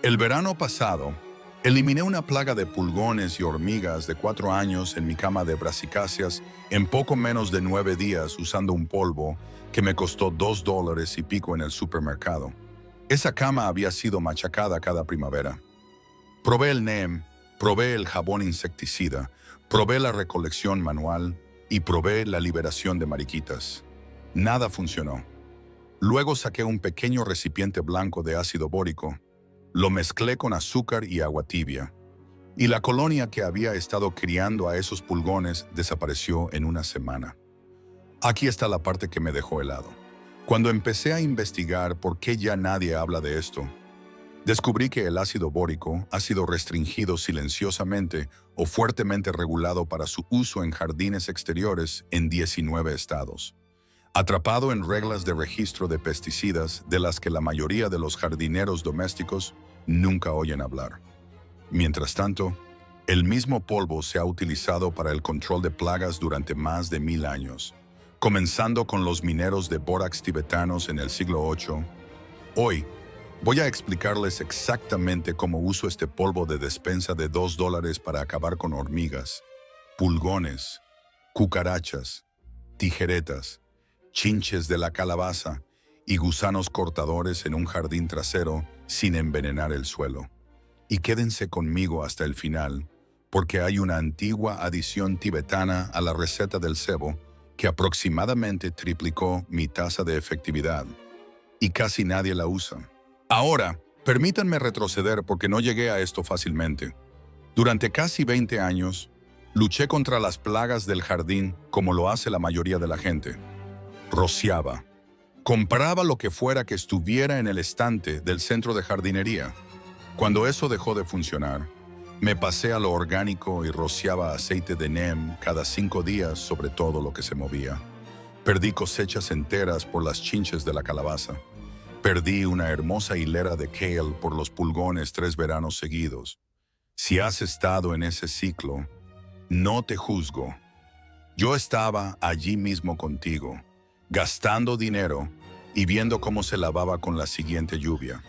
El verano pasado, eliminé una plaga de pulgones y hormigas de 4 años en mi cama de brasicáceas en poco menos de 9 días usando un polvo que me costó $2 y pico en el supermercado. Esa cama había sido machacada cada primavera. Probé el NEM, probé el jabón insecticida, probé la recolección manual y probé la liberación de mariquitas. Nada funcionó. Luego saqué un pequeño recipiente blanco de ácido bórico, lo mezclé con azúcar y agua tibia, y la colonia que había estado criando a esos pulgones desapareció en una semana. Aquí está la parte que me dejó helado. Cuando empecé a investigar por qué ya nadie habla de esto, descubrí que el ácido bórico ha sido restringido silenciosamente o fuertemente regulado para su uso en jardines exteriores en 19 estados. Atrapado en reglas de registro de pesticidas de las que la mayoría de los jardineros domésticos nunca oyen hablar. Mientras tanto, el mismo polvo se ha utilizado para el control de plagas durante más de 1000 años, comenzando con los mineros de bórax tibetanos en el siglo VIII. Hoy, voy a explicarles exactamente cómo uso este polvo de despensa de $2 para acabar con hormigas, pulgones, cucarachas, tijeretas, chinches de la calabaza y gusanos cortadores en un jardín trasero sin envenenar el suelo. Y quédense conmigo hasta el final, porque hay una antigua adición tibetana a la receta del cebo que aproximadamente triplicó mi tasa de efectividad, y casi nadie la usa. Ahora, permítanme retroceder porque no llegué a esto fácilmente. Durante casi 20 años, luché contra las plagas del jardín como lo hace la mayoría de la gente. Rociaba. Compraba lo que fuera que estuviera en el estante del centro de jardinería. Cuando eso dejó de funcionar, me pasé a lo orgánico y rociaba aceite de NEM cada 5 días sobre todo lo que se movía. Perdí cosechas enteras por las chinches de la calabaza. Perdí una hermosa hilera de kale por los pulgones 3 veranos seguidos. Si has estado en ese ciclo, no te juzgo. Yo estaba allí mismo contigo, gastando dinero y viendo cómo se lavaba con la siguiente lluvia.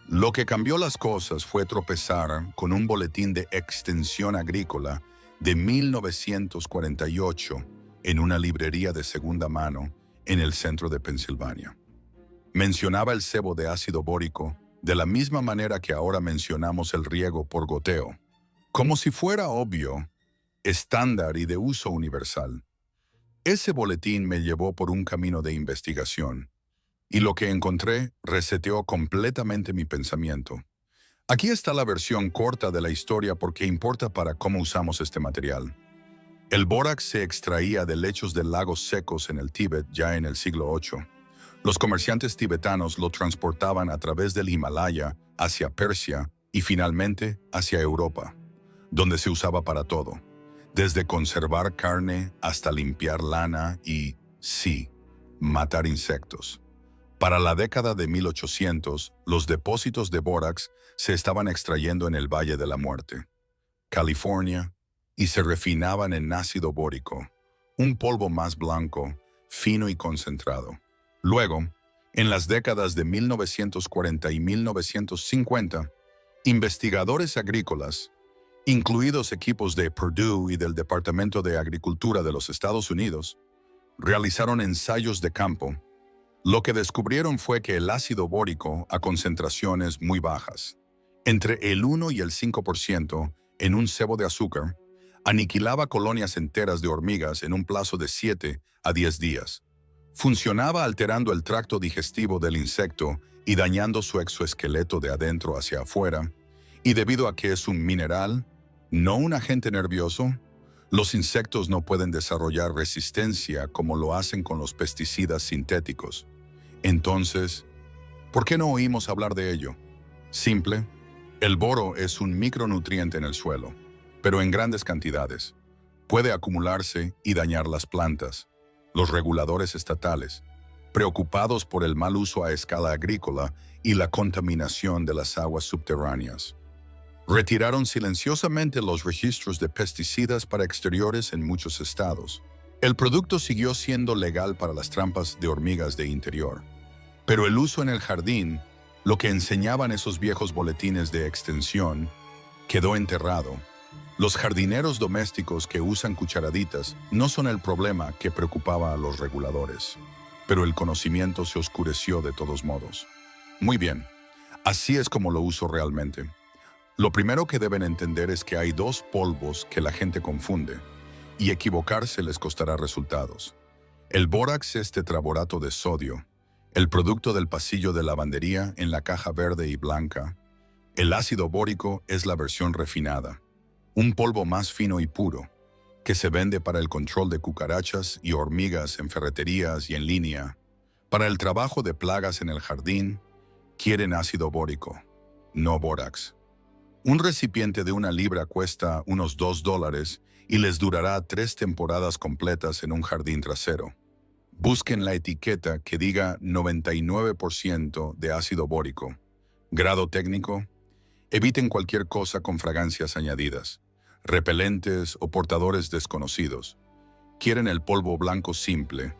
Lo que cambió las cosas fue tropezar con un boletín de extensión agrícola de 1948 en una librería de segunda mano en el centro de Pensilvania. Mencionaba el cebo de ácido bórico de la misma manera que ahora mencionamos el riego por goteo, como si fuera obvio, estándar y de uso universal. Ese boletín me llevó por un camino de investigación, y lo que encontré reseteó completamente mi pensamiento. Aquí está la versión corta de la historia porque importa para cómo usamos este material. El bórax se extraía de lechos de lagos secos en el Tíbet ya en el siglo VIII. Los comerciantes tibetanos lo transportaban a través del Himalaya hacia Persia y finalmente hacia Europa, donde se usaba para todo, desde conservar carne hasta limpiar lana y, sí, matar insectos. Para la década de 1800, los depósitos de bórax se estaban extrayendo en el Valle de la Muerte, California, y se refinaban en ácido bórico, un polvo más blanco, fino y concentrado. Luego, en las décadas de 1940 y 1950, investigadores agrícolas, incluidos equipos de Purdue y del Departamento de Agricultura de los Estados Unidos, realizaron ensayos de campo. Lo que descubrieron fue que el ácido bórico a concentraciones muy bajas, entre el 1 y el 5% en un cebo de azúcar, aniquilaba colonias enteras de hormigas en un plazo de 7 a 10 días. Funcionaba alterando el tracto digestivo del insecto y dañando su exoesqueleto de adentro hacia afuera, y debido a que es un mineral, no un agente nervioso, los insectos no pueden desarrollar resistencia como lo hacen con los pesticidas sintéticos. Entonces, ¿por qué no oímos hablar de ello? Simple, el boro es un micronutriente en el suelo, pero en grandes cantidades. Puede acumularse y dañar las plantas. Los reguladores estatales, preocupados por el mal uso a escala agrícola y la contaminación de las aguas subterráneas, retiraron silenciosamente los registros de pesticidas para exteriores en muchos estados. El producto siguió siendo legal para las trampas de hormigas de interior, pero el uso en el jardín Lo que enseñaban esos viejos boletines de extensión quedó enterrado. Los jardineros domésticos que usan cucharaditas no son el problema que preocupaba a los reguladores, pero el conocimiento se oscureció de todos modos. Muy bien, así es como lo uso realmente. Lo primero que deben entender es que hay dos polvos que la gente confunde, y equivocarse les costará resultados. El bórax es tetraborato de sodio, el producto del pasillo de lavandería en la caja verde y blanca. El ácido bórico es la versión refinada, un polvo más fino y puro, que se vende para el control de cucarachas y hormigas en ferreterías y en línea. Para el trabajo de plagas en el jardín, quieren ácido bórico, no bórax. Un recipiente de 1 libra cuesta unos $2 y les durará 3 temporadas completas en un jardín trasero. Busquen la etiqueta que diga 99% de ácido bórico. Grado técnico. Eviten cualquier cosa con fragancias añadidas, repelentes o portadores desconocidos. Quieren el polvo blanco simple,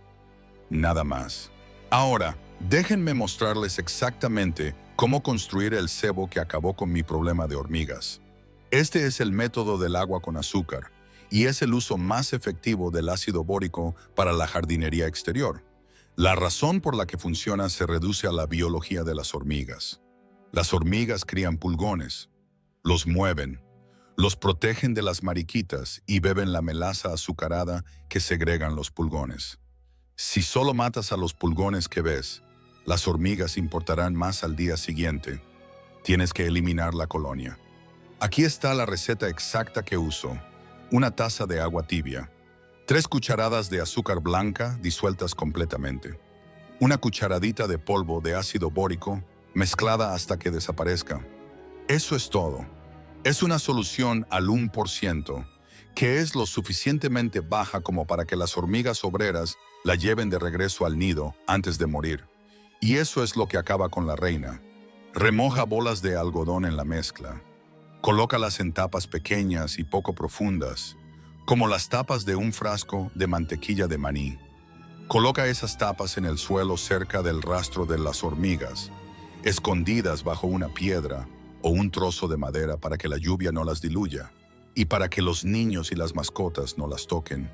nada más. Ahora, déjenme mostrarles exactamente cómo construir el cebo que acabó con mi problema de hormigas. Este es el método del agua con azúcar y es el uso más efectivo del ácido bórico para la jardinería exterior. La razón por la que funciona se reduce a la biología de las hormigas. Las hormigas crían pulgones, los mueven, los protegen de las mariquitas y beben la melaza azucarada que segregan los pulgones. Si solo matas a los pulgones que ves, las hormigas importarán más al día siguiente. Tienes que eliminar la colonia. Aquí está la receta exacta que uso. 1 taza de agua tibia, 3 cucharadas de azúcar blanca disueltas completamente, 1 cucharadita de polvo de ácido bórico mezclada hasta que desaparezca. Eso es todo. Es una solución al 1%, que es lo suficientemente baja como para que las hormigas obreras la lleven de regreso al nido antes de morir. Y eso es lo que acaba con la reina. Remoja bolas de algodón en la mezcla. Colócalas en tapas pequeñas y poco profundas, como las tapas de un frasco de mantequilla de maní. Coloca esas tapas en el suelo cerca del rastro de las hormigas, escondidas bajo una piedra o un trozo de madera para que la lluvia no las diluya y para que los niños y las mascotas no las toquen.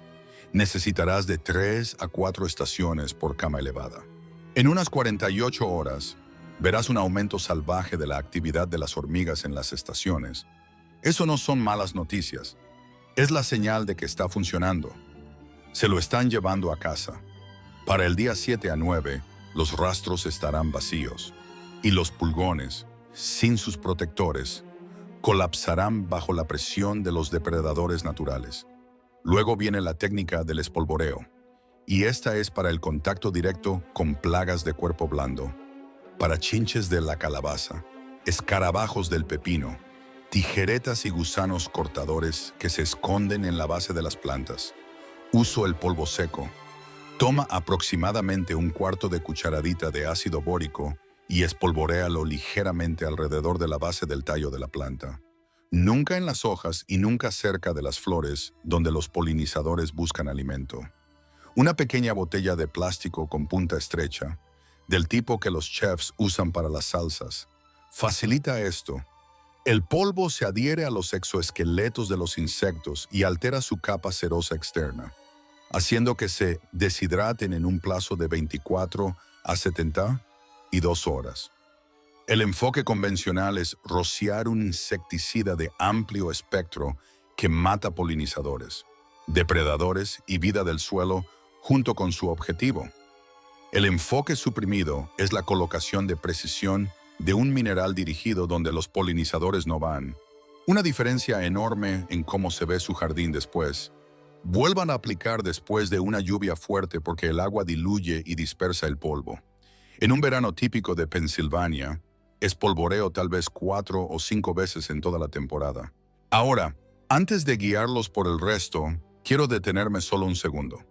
Necesitarás de 3 a 4 estaciones por cama elevada. En unas 48 horas, verás un aumento salvaje de la actividad de las hormigas en las estaciones. Eso no son malas noticias. Es la señal de que está funcionando. Se lo están llevando a casa. Para el día 7 a 9, los rastros estarán vacíos y los pulgones, sin sus protectores, colapsarán bajo la presión de los depredadores naturales. Luego viene la técnica del espolvoreo, y esta es para el contacto directo con plagas de cuerpo blando, para chinches de la calabaza, escarabajos del pepino, tijeretas y gusanos cortadores que se esconden en la base de las plantas. Uso el polvo seco. Toma aproximadamente 1/4 de cucharadita de ácido bórico y espolvoréalo ligeramente alrededor de la base del tallo de la planta. Nunca en las hojas y nunca cerca de las flores donde los polinizadores buscan alimento. Una pequeña botella de plástico con punta estrecha, del tipo que los chefs usan para las salsas, facilita esto. El polvo se adhiere a los exoesqueletos de los insectos y altera su capa cerosa externa, haciendo que se deshidraten en un plazo de 24 a 72 horas. El enfoque convencional es rociar un insecticida de amplio espectro que mata polinizadores, depredadores y vida del suelo junto con su objetivo. El enfoque suprimido es la colocación de precisión de un mineral dirigido donde los polinizadores no van. Una diferencia enorme en cómo se ve su jardín después. Vuelvan a aplicar después de una lluvia fuerte porque el agua diluye y dispersa el polvo. En un verano típico de Pensilvania, espolvoreo tal vez 4 o 5 veces en toda la temporada. Ahora, antes de guiarlos por el resto, quiero detenerme solo un segundo.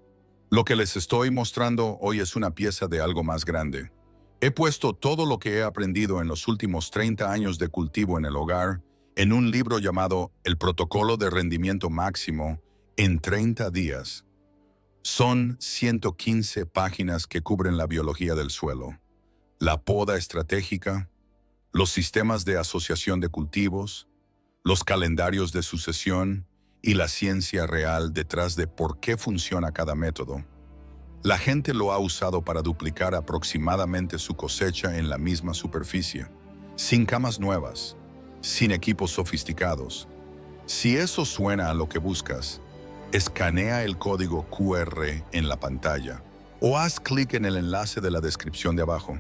Lo que les estoy mostrando hoy es una pieza de algo más grande. He puesto todo lo que he aprendido en los últimos 30 años de cultivo en el hogar en un libro llamado El Protocolo de Rendimiento Máximo en 30 días. Son 115 páginas que cubren la biología del suelo, la poda estratégica, los sistemas de asociación de cultivos, los calendarios de sucesión y la ciencia real detrás de por qué funciona cada método. La gente lo ha usado para duplicar aproximadamente su cosecha en la misma superficie, sin camas nuevas, sin equipos sofisticados. Si eso suena a lo que buscas, escanea el código QR en la pantalla o haz clic en el enlace de la descripción de abajo.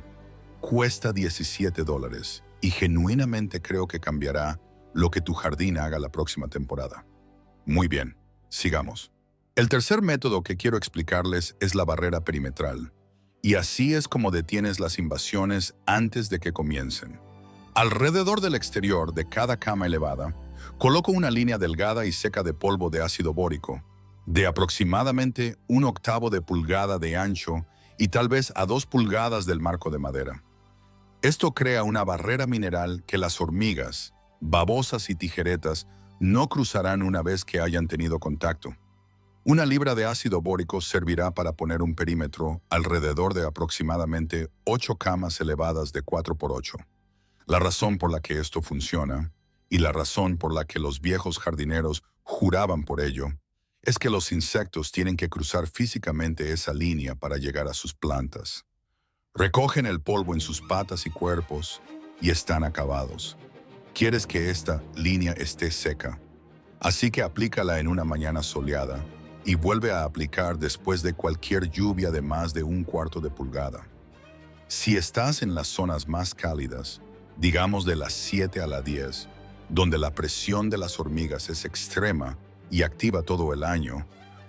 Cuesta $17 y genuinamente creo que cambiará lo que tu jardín haga la próxima temporada. Muy bien, sigamos. El tercer método que quiero explicarles es la barrera perimetral, y así es como detienes las invasiones antes de que comiencen. Alrededor del exterior de cada cama elevada, coloco una línea delgada y seca de polvo de ácido bórico, de aproximadamente 1/8 de pulgada de ancho y tal vez a 2 pulgadas del marco de madera. Esto crea una barrera mineral que las hormigas, babosas y tijeretas no cruzarán una vez que hayan tenido contacto. Una libra de ácido bórico servirá para poner un perímetro alrededor de aproximadamente 8 camas elevadas de 4×8. La razón por la que esto funciona, y la razón por la que los viejos jardineros juraban por ello, es que los insectos tienen que cruzar físicamente esa línea para llegar a sus plantas. Recogen el polvo en sus patas y cuerpos y están acabados. Quieres que esta línea esté seca, así que aplícala en una mañana soleada y vuelve a aplicar después de cualquier lluvia de más de 1/4 de pulgada. Si estás en las zonas más cálidas, digamos de las 7 a las 10, donde la presión de las hormigas es extrema y activa todo el año,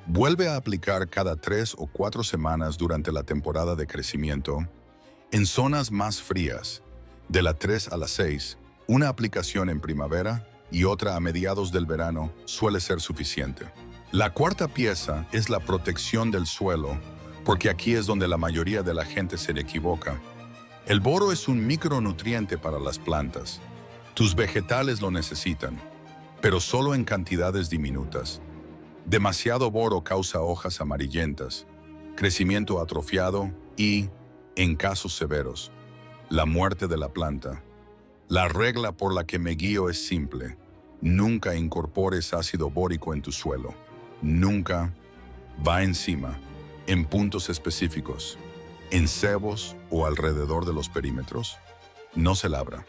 vuelve a aplicar cada 3 o 4 semanas durante la temporada de crecimiento. En zonas más frías, de las 3 a las 6, una aplicación en primavera y otra a mediados del verano suele ser suficiente. La cuarta pieza es la protección del suelo, porque aquí es donde la mayoría de la gente se equivoca. El boro es un micronutriente para las plantas. Tus vegetales lo necesitan, pero solo en cantidades diminutas. Demasiado boro causa hojas amarillentas, crecimiento atrofiado y, en casos severos, la muerte de la planta. La regla por la que me guío es simple. Nunca incorpores ácido bórico en tu suelo. Nunca. Va encima, en puntos específicos, en cebos o alrededor de los perímetros. No se labra.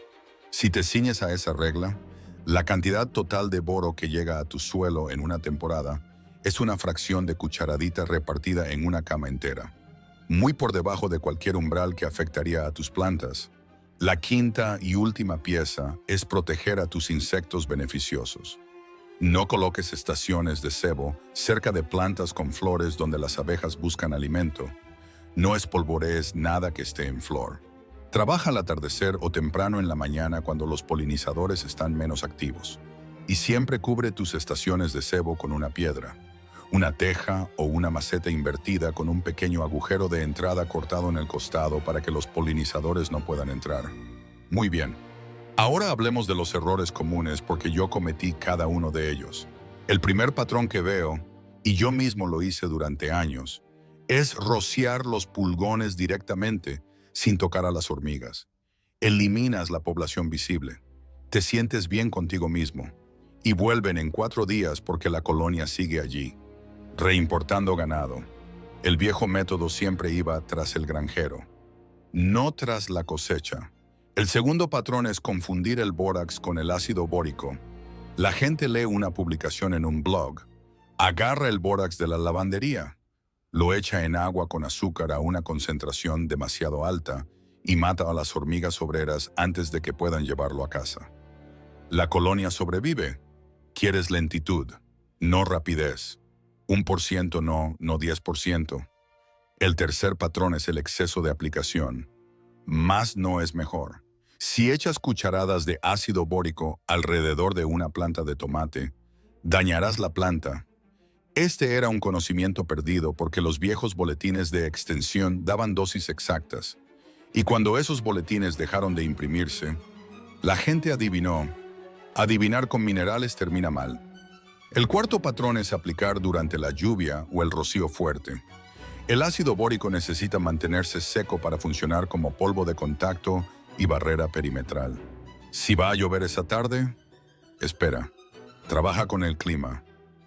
Si te ciñes a esa regla, la cantidad total de boro que llega a tu suelo en una temporada es una fracción de cucharadita repartida en una cama entera, muy por debajo de cualquier umbral que afectaría a tus plantas. La quinta y última pieza es proteger a tus insectos beneficiosos. No coloques estaciones de cebo cerca de plantas con flores donde las abejas buscan alimento. No espolvorees nada que esté en flor. Trabaja al atardecer o temprano en la mañana cuando los polinizadores están menos activos. Y siempre cubre tus estaciones de cebo con una piedra, una teja o una maceta invertida con un pequeño agujero de entrada cortado en el costado para que los polinizadores no puedan entrar. Muy bien. Ahora hablemos de los errores comunes porque yo cometí cada uno de ellos. El primer patrón que veo, y yo mismo lo hice durante años, es rociar los pulgones directamente sin tocar a las hormigas. Eliminas la población visible. Te sientes bien contigo mismo. Y vuelven en 4 días porque la colonia sigue allí, reimportando ganado. El viejo método siempre iba tras el granjero, no tras la cosecha. El segundo patrón es confundir el bórax con el ácido bórico. La gente lee una publicación en un blog, agarra el bórax de la lavandería, lo echa en agua con azúcar a una concentración demasiado alta y mata a las hormigas obreras antes de que puedan llevarlo a casa. La colonia sobrevive. Quieres lentitud, no rapidez. 1% no 10%. El tercer patrón es el exceso de aplicación. Más no es mejor. Si echas cucharadas de ácido bórico alrededor de una planta de tomate, dañarás la planta. Este era un conocimiento perdido porque los viejos boletines de extensión daban dosis exactas. Y cuando esos boletines dejaron de imprimirse, la gente adivinó. Adivinar con minerales termina mal. El cuarto patrón es aplicar durante la lluvia o el rocío fuerte. El ácido bórico necesita mantenerse seco para funcionar como polvo de contacto y barrera perimetral. Si va a llover esa tarde, espera. Trabaja con el clima,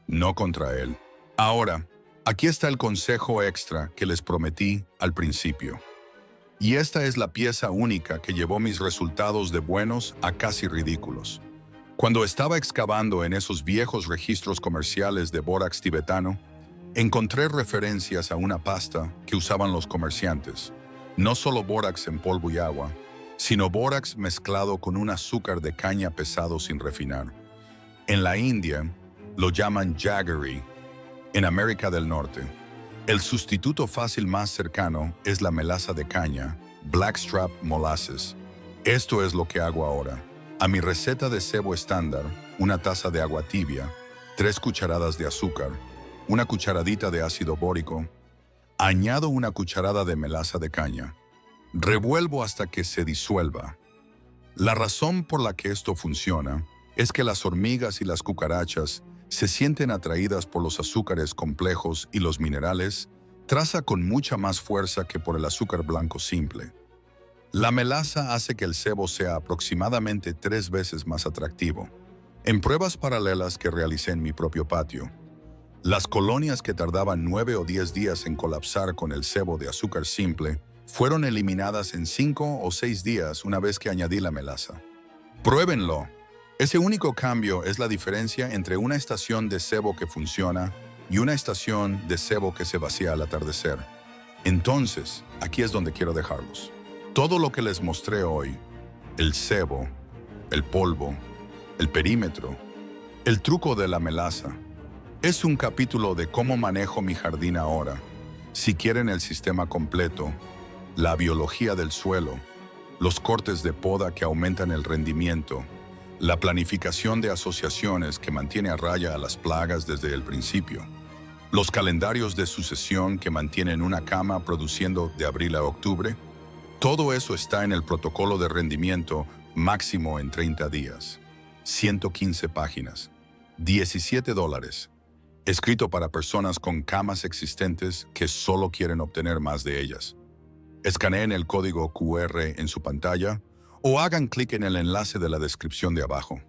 no contra él. Ahora, aquí está el consejo extra que les prometí al principio. Y esta es la pieza única que llevó mis resultados de buenos a casi ridículos. Cuando estaba excavando en esos viejos registros comerciales de bórax tibetano, encontré referencias a una pasta que usaban los comerciantes. No solo bórax en polvo y agua, sino bórax mezclado con un azúcar de caña pesado sin refinar. En la India lo llaman jaggery. En América del Norte, el sustituto fácil más cercano es la melaza de caña, Blackstrap Molasses. Esto es lo que hago ahora. A mi receta de cebo estándar, una taza de agua tibia, 3 cucharadas de azúcar, una cucharadita de ácido bórico, añado una cucharada de melaza de caña. Revuelvo hasta que se disuelva. La razón por la que esto funciona es que las hormigas y las cucarachas se sienten atraídas por los azúcares complejos y los minerales, traza con mucha más fuerza que por el azúcar blanco simple. La melaza hace que el cebo sea aproximadamente 3 veces más atractivo. En pruebas paralelas que realicé en mi propio patio, las colonias que tardaban 9 o 10 días en colapsar con el cebo de azúcar simple fueron eliminadas en 5 o 6 días una vez que añadí la melaza. ¡Pruébenlo! Ese único cambio es la diferencia entre una estación de cebo que funciona y una estación de cebo que se vacía al atardecer. Entonces, aquí es donde quiero dejarlos. Todo lo que les mostré hoy, el cebo, el polvo, el perímetro, el truco de la melaza, es un capítulo de cómo manejo mi jardín ahora. Si quieren el sistema completo, la biología del suelo, los cortes de poda que aumentan el rendimiento, la planificación de asociaciones que mantiene a raya a las plagas desde el principio, los calendarios de sucesión que mantienen una cama produciendo de abril a octubre, todo eso está en el protocolo de rendimiento máximo en 30 días. 115 páginas. $17. Escrito para personas con camas existentes que solo quieren obtener más de ellas. Escaneen el código QR en su pantalla o hagan clic en el enlace de la descripción de abajo.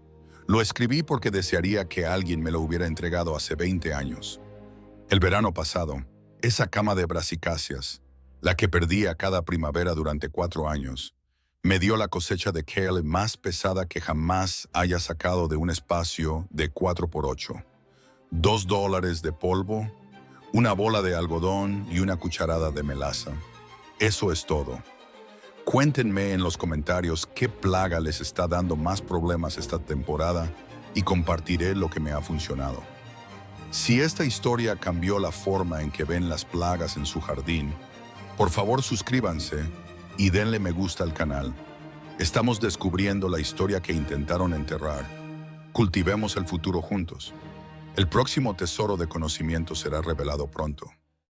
Lo escribí porque desearía que alguien me lo hubiera entregado hace 20 años. El verano pasado, esa cama de brasicáceas, la que perdía cada primavera durante 4 años, me dio la cosecha de kale más pesada que jamás haya sacado de un espacio de 4×8. $2 de polvo, una bola de algodón y una cucharada de melaza. Eso es todo. Cuéntenme en los comentarios qué plaga les está dando más problemas esta temporada y compartiré lo que me ha funcionado. Si esta historia cambió la forma en que ven las plagas en su jardín, por favor suscríbanse y denle me gusta al canal. Estamos descubriendo la historia que intentaron enterrar. Cultivemos el futuro juntos. El próximo tesoro de conocimiento será revelado pronto.